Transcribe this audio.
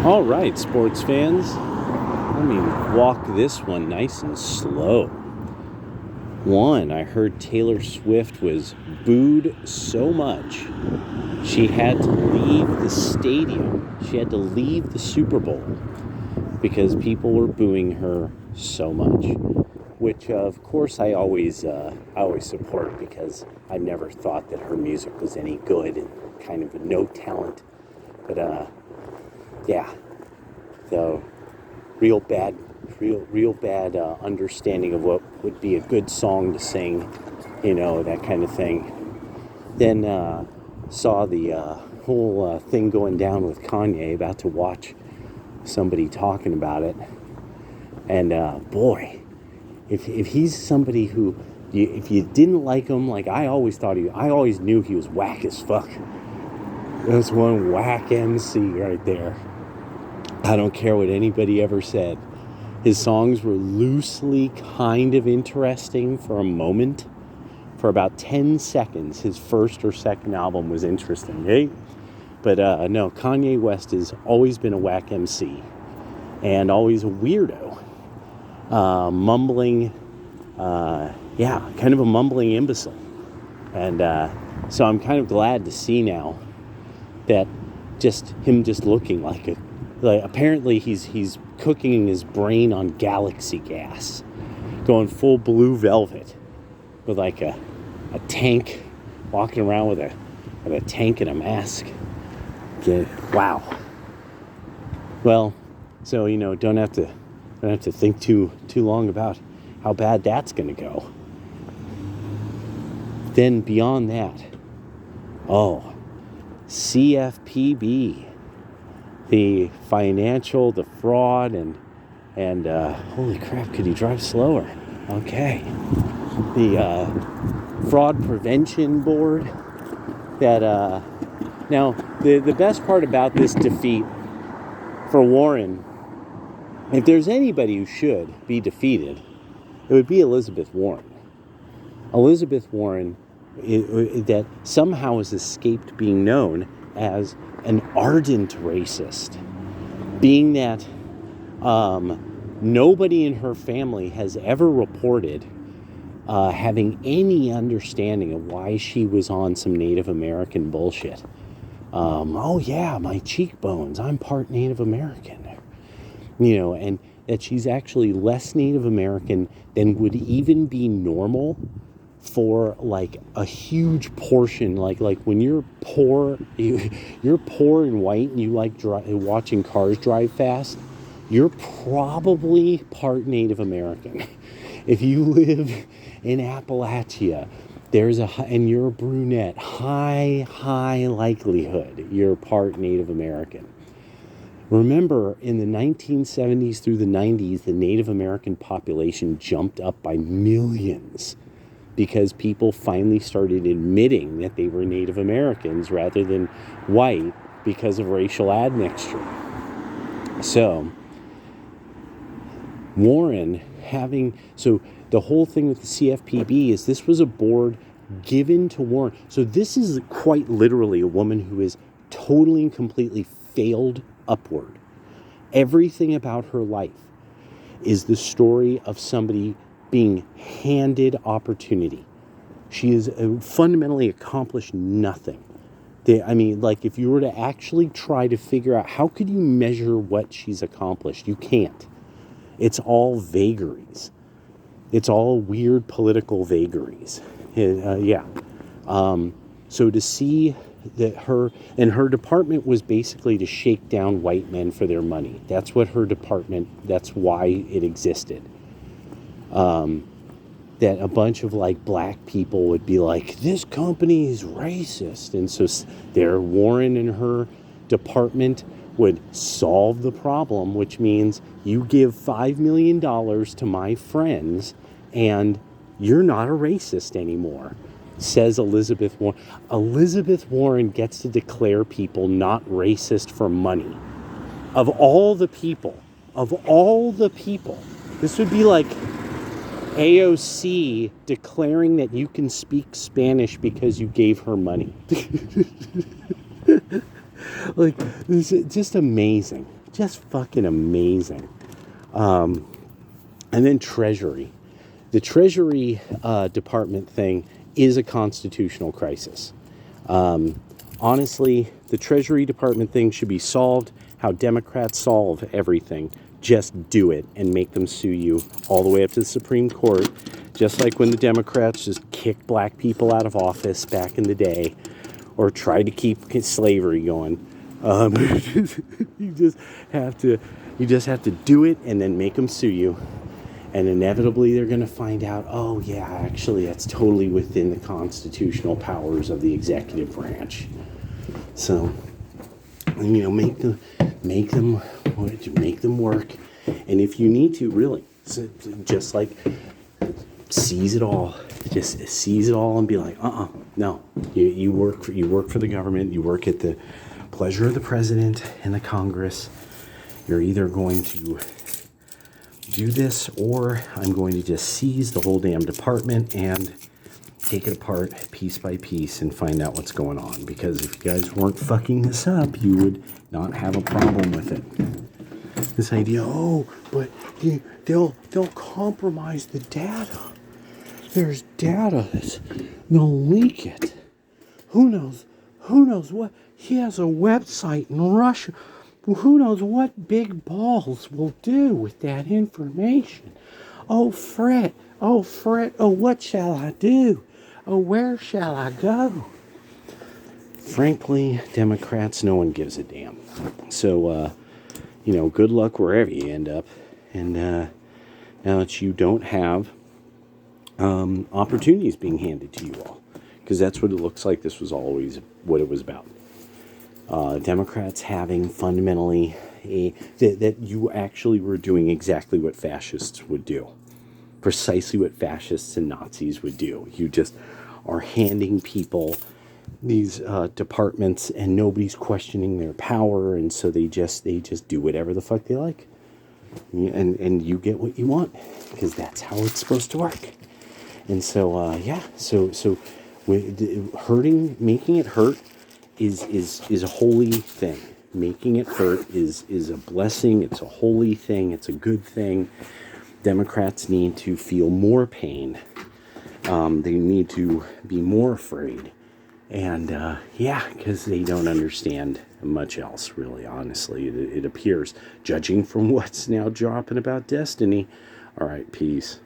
All right, sports fans. Let me walk this one nice and slow. One, I heard Taylor Swift was booed so much she had to leave the stadium. She had to leave the Super Bowl because people were booing her so much. Which, of course, I always support because I never thought that her music was any good and kind of a no talent. But yeah, so real bad understanding of what would be a good song to sing, that kind of thing. Then saw the whole thing going down with Kanye, about to watch somebody talking about it, and boy, if he's somebody who, if you didn't like him, like I always knew he was whack as fuck. That's one whack MC right there. I don't care what anybody ever said. His songs were loosely kind of interesting for a moment. For about 10 seconds, his first or second album was interesting, right? But no, Kanye West has always been a whack MC. And always a weirdo. Mumbling, kind of a mumbling imbecile. And so I'm kind of glad to see now that just looking like apparently he's cooking his brain on galaxy gas, going full Blue Velvet with like a tank, walking around with a tank and a mask. Wow. Well, so don't have to think too long about how bad that's gonna go. Then beyond that, CFPB, the fraud and holy crap, could he drive slower? Okay. The fraud prevention board that now the best part about this defeat for Warren, if there's anybody who should be defeated, it would be Elizabeth Warren. Elizabeth Warren that somehow has escaped being known as an ardent racist, being that nobody in her family has ever reported having any understanding of why she was on some Native American bullshit. My cheekbones, I'm part Native American. And that she's actually less Native American than would even be normal for like a huge portion, like when you're poor, you're poor and white and you like watching cars drive fast, you're probably part Native American. If you live in Appalachia, and you're a brunette, high likelihood you're part Native American. Remember, in the 1970s through the 90s, the Native American population jumped up by millions because people finally started admitting that they were Native Americans rather than white because of racial admixture. So, Warren so the whole thing with the CFPB is this was a board given to Warren. So this is quite literally a woman who is totally and completely failed upward. Everything about her life is the story of somebody being handed opportunity. She has fundamentally accomplished nothing. If you were to actually try to figure out how could you measure what she's accomplished, you can't. It's all vagaries. It's all weird political vagaries. So to see that her department was basically to shake down white men for their money. That's what her department, that's why it existed. That a bunch of black people would be like, this company is racist. And so Warren and her department would solve the problem, which means you give $5 million to my friends and you're not a racist anymore, says Elizabeth Warren. Elizabeth Warren gets to declare people not racist for money. Of all the people, this would be like AOC declaring that you can speak Spanish because you gave her money. This is just amazing. just fucking amazing. And then Treasury. The Treasury Department thing is a constitutional crisis. Honestly, the Treasury Department thing should be solved how Democrats solve everything. Just do it and make them sue you all the way up to the Supreme Court. Just like when the Democrats just kicked black people out of office back in the day, or tried to keep slavery going. You just have to do it and then make them sue you. And inevitably they're going to find out, oh yeah, actually that's totally within the constitutional powers of the executive branch. So, you know, make them work. And if you need to, really, just like seize it all. Just seize it all and be like, no. You work for the government. You work at the pleasure of the president and the Congress. You're either going to do this, or I'm going to just seize the whole damn department and take it apart piece by piece and find out what's going on. Because if you guys weren't fucking this up, you would not have a problem with it. This idea, but they'll compromise the data. There's data that's gonna leak it. Who knows what? He has a website in Russia. Who knows what big balls will do with that information? Oh, fret. Oh, what shall I do? Oh, where shall I go? Frankly, Democrats, no one gives a damn. So, good luck wherever you end up. And now that you don't have opportunities being handed to you all, because that's what it looks like this was always what it was about. Democrats having fundamentally that you actually were doing exactly what fascists would do. Precisely what fascists and Nazis would do. You just are handing people these departments and nobody's questioning their power, and so they just do whatever the fuck they like. And you get what you want, because that's how it's supposed to work. And so making it hurt is a holy thing. Making it hurt is a blessing. It's a holy thing. It's a good thing. Democrats need to feel more pain. They need to be more afraid. And because they don't understand much else, really, honestly. It appears, judging from what's now dropping about Destiny. All right, peace.